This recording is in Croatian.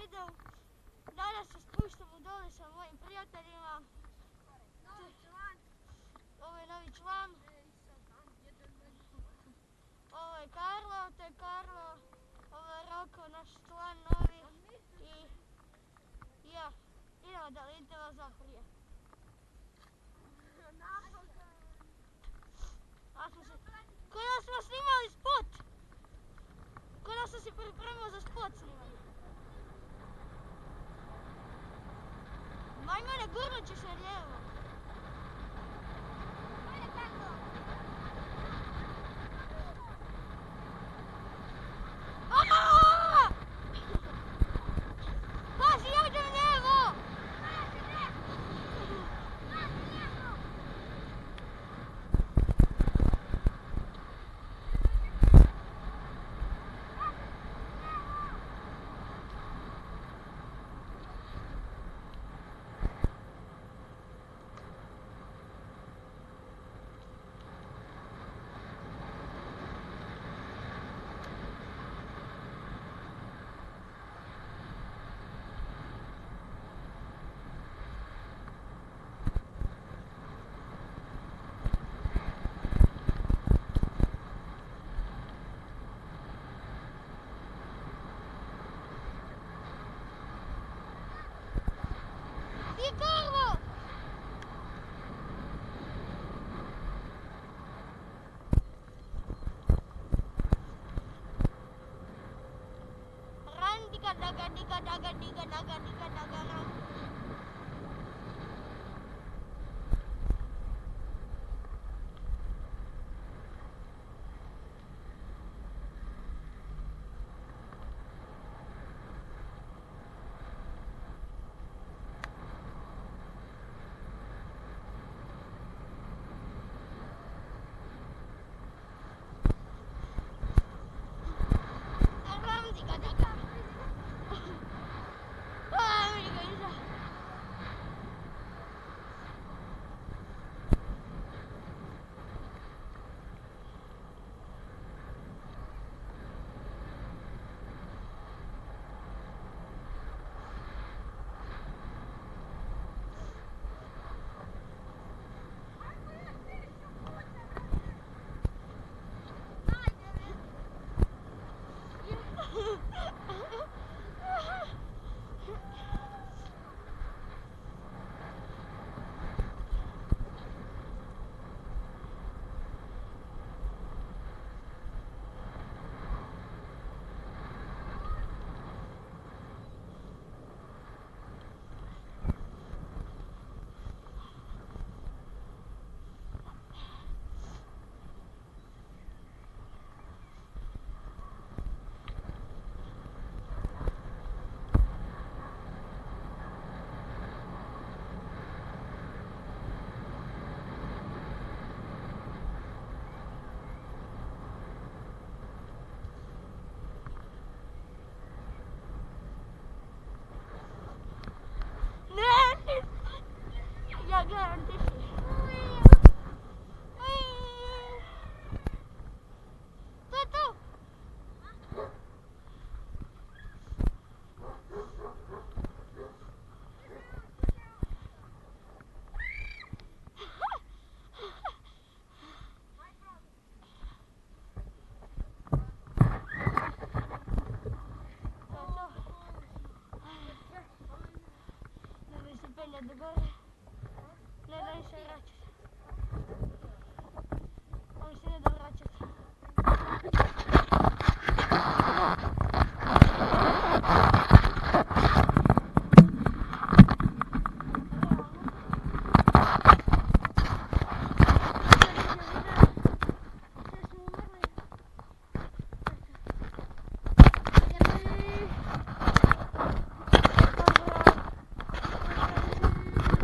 videu. Danas se spuštamo dole sa mojim prijateljima. Ovo je novi član. Ovo je Karlo, to je Karlo. Ovo je Roko, naš član novi. I ja, idemo da idemo zaprije. Kada smo snimali spot. Kada sam se pripremio za spot snimanje. Majmune, gurnut ćeš na lijevo. Pazi, ja idem lijevo. Karlo! Ran diga daga ran.